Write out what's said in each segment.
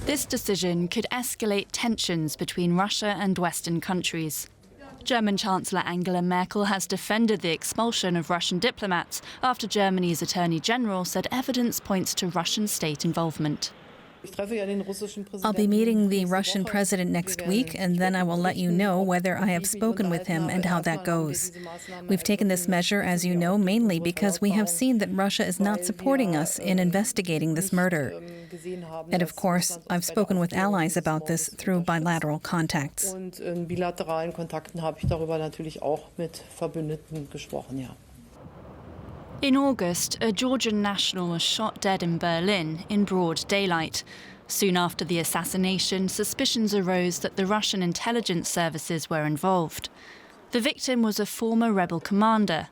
This decision could escalate tensions between Russia and Western countries. German Chancellor Angela Merkel has defended the expulsion of Russian diplomats after Germany's Attorney General said evidence points to Russian state involvement. I'll be meeting the Russian president next week, and then I will let you know whether I have spoken with him and how that goes. We've taken this measure, as you know, mainly because we have seen that Russia is not supporting us in investigating this murder. And of course, I've spoken with allies about this through bilateral contacts. In August, a Georgian national was shot dead in Berlin in broad daylight. Soon after the assassination, suspicions arose that the Russian intelligence services were involved. The victim was a former rebel commander.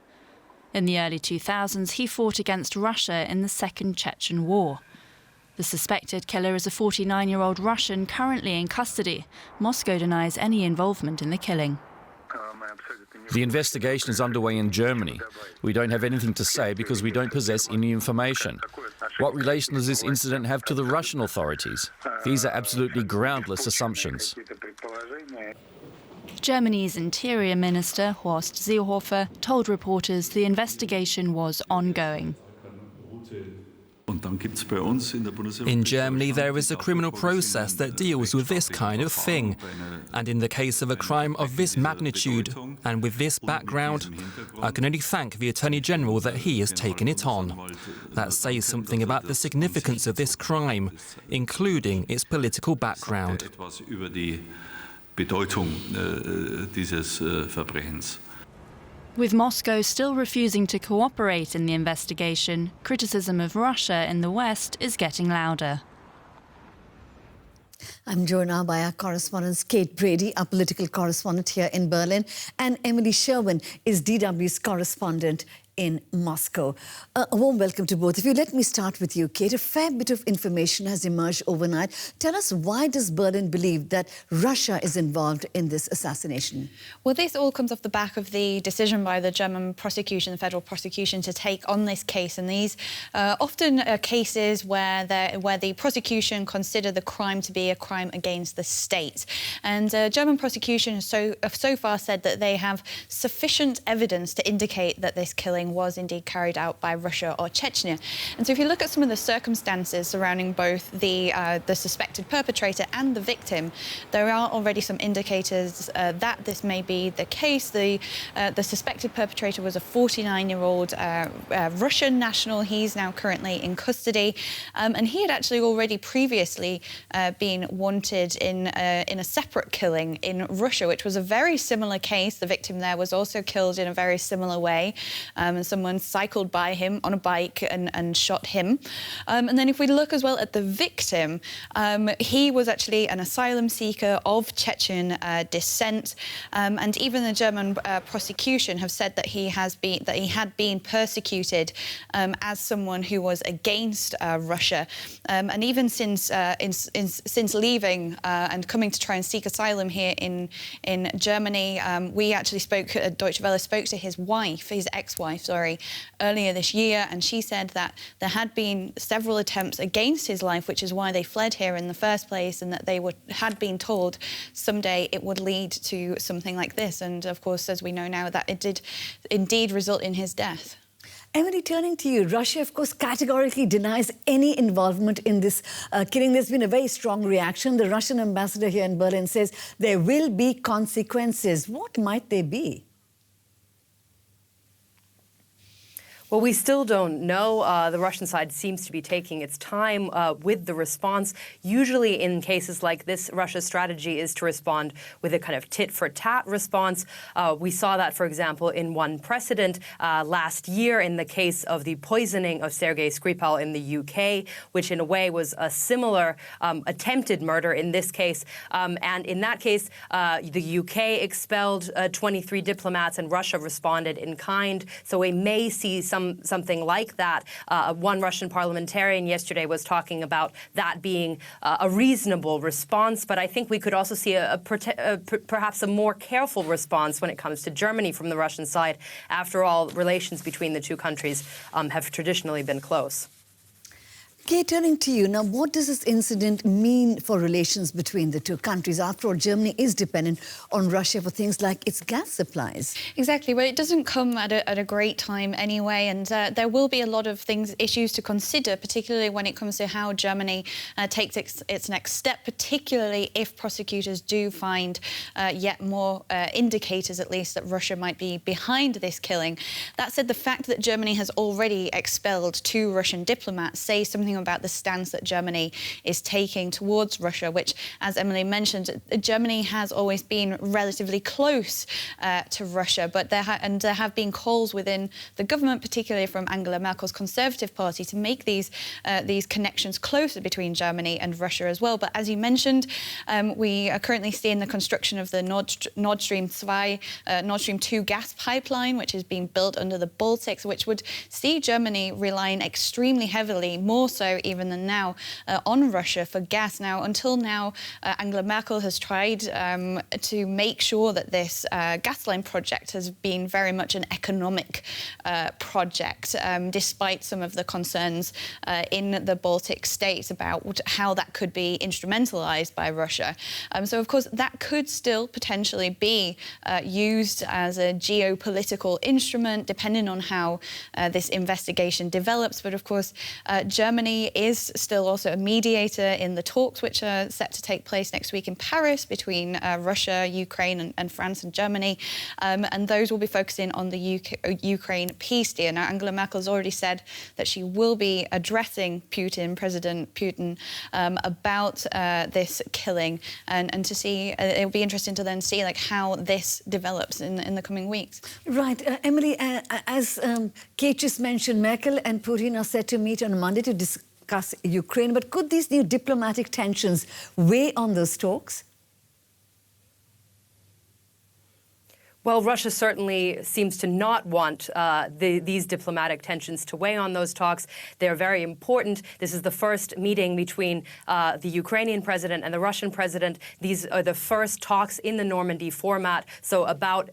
In the early 2000s, he fought against Russia in the Second Chechen War. The suspected killer is a 49-year-old Russian currently in custody. Moscow denies any involvement in the killing. The investigation is underway in Germany. We don't have anything to say because we don't possess any information. What relation does this incident have to the Russian authorities? These are absolutely groundless assumptions. Germany's Interior Minister Horst Seehofer told reporters the investigation was ongoing. In Germany, there is a criminal process that deals with this kind of thing. And in the case of a crime of this magnitude and with this background, I can only thank the Attorney General that he has taken it on. That says something about the significance of this crime, including its political background. With Moscow still refusing to cooperate in the investigation, criticism of Russia in the West is getting louder. I'm joined now by our correspondents, Kate Brady, our political correspondent here in Berlin, and Emily Sherwin is DW's correspondent in Moscow. A warm welcome to both of you. Let me start with you, Kate. A fair bit of information has emerged overnight. Tell us, why does Berlin believe that Russia is involved in this assassination? Well, this all comes off the back of the decision by the German prosecution, the federal prosecution, to take on this case. And these often are cases where the prosecution consider the crime to be a crime against the state. And German prosecution has so far said that they have sufficient evidence to indicate that this killing was indeed carried out by Russia or Chechnya. And so if you look at some of the circumstances surrounding both the suspected perpetrator and the victim, there are already some indicators that this may be the case. The suspected perpetrator was a 49-year-old Russian national. He's now currently in custody. And he had actually already previously been wanted in a separate killing in Russia, which was a very similar case. The victim there was also killed in a very similar way. And someone cycled by him on a bike and shot him. And then if we look as well at the victim, he was actually an asylum seeker of Chechen descent. And even the German prosecution have said that he had been persecuted as someone who was against Russia. And even since leaving and coming to try and seek asylum here in Germany, we actually Deutsche Welle spoke to his wife, his ex-wife, earlier this year, and she said that there had been several attempts against his life, which is why they fled here in the first place, and that they had been told someday it would lead to something like this. And of course, as we know now, that it did indeed result in his death. Emily, turning to you, Russia, of course, categorically denies any involvement in this killing. There's been a very strong reaction. The Russian ambassador here in Berlin says there will be consequences. What might they be? Well, we still don't know. The Russian side seems to be taking its time with the response. Usually in cases like this, Russia's strategy is to respond with a kind of tit-for-tat response. We saw that, for example, in one precedent last year in the case of the poisoning of Sergei Skripal in the UK, which in a way was a similar attempted murder in this case. And in that case, the UK expelled 23 diplomats and Russia responded in kind. So we may see something like that. One Russian parliamentarian yesterday was talking about that being a reasonable response, but I think we could also see perhaps a more careful response when it comes to Germany from the Russian side. After all, relations between the two countries have traditionally been close. Kate, turning to you now, what does this incident mean for relations between the two countries? After all, Germany is dependent on Russia for things like its gas supplies. Exactly. Well, it doesn't come at a great time anyway, and there will be a lot of issues to consider, particularly when it comes to how Germany takes its next step, particularly if prosecutors do find yet more indicators, at least, that Russia might be behind this killing. That said, the fact that Germany has already expelled 2 Russian diplomats says something about the stance that Germany is taking towards Russia, which, as Emily mentioned, Germany has always been relatively close to Russia, but there have been calls within the government, particularly from Angela Merkel's Conservative Party, to make these connections closer between Germany and Russia as well. But as you mentioned, we are currently seeing the construction of the Nord Stream 2 gas pipeline, which is being built under the Baltics, which would see Germany relying extremely heavily, more so even than now, on Russia for gas. Now, until now, Angela Merkel has tried to make sure that this gas line project has been very much an economic project, despite some of the concerns in the Baltic states about how that could be instrumentalized by Russia. So, of course, that could still potentially be used as a geopolitical instrument, depending on how this investigation develops. But, of course, Germany is still also a mediator in the talks, which are set to take place next week in Paris between Russia, Ukraine and France and Germany. And those will be focusing on the Ukraine peace deal. Now, Angela Merkel has already said that she will be addressing President Putin, about this killing, and to see, it'll be interesting to then see how this develops in the coming weeks. Right. Emily, as Kate just mentioned, Merkel and Putin are set to meet on Monday to discuss Ukraine. But could these new diplomatic tensions weigh on those talks? Well, Russia certainly seems to not want these diplomatic tensions to weigh on those talks. They're very important. This is the first meeting between the Ukrainian president and the Russian president. These are the first talks in the Normandy format, so about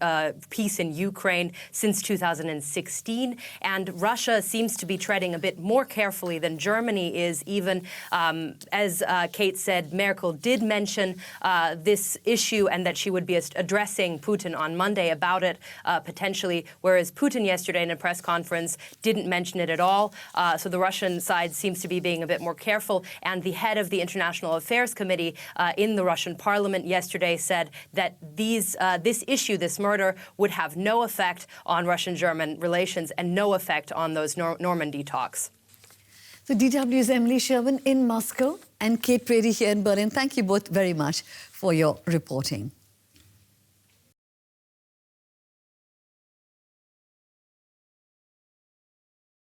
peace in Ukraine since 2016. And Russia seems to be treading a bit more carefully than Germany is, even as Kate said, Merkel did mention this issue and that she would be addressing Putin on Monday about it, potentially, whereas Putin yesterday in a press conference didn't mention it at all. So the Russian side seems to be being a bit more careful. And the head of the International Affairs Committee in the Russian parliament yesterday said that this issue, this murder, would have no effect on Russian-German relations and no effect on those Normandy talks. So DW's Emily Sherwin in Moscow and Kate Brady here in Berlin. Thank you both very much for your reporting.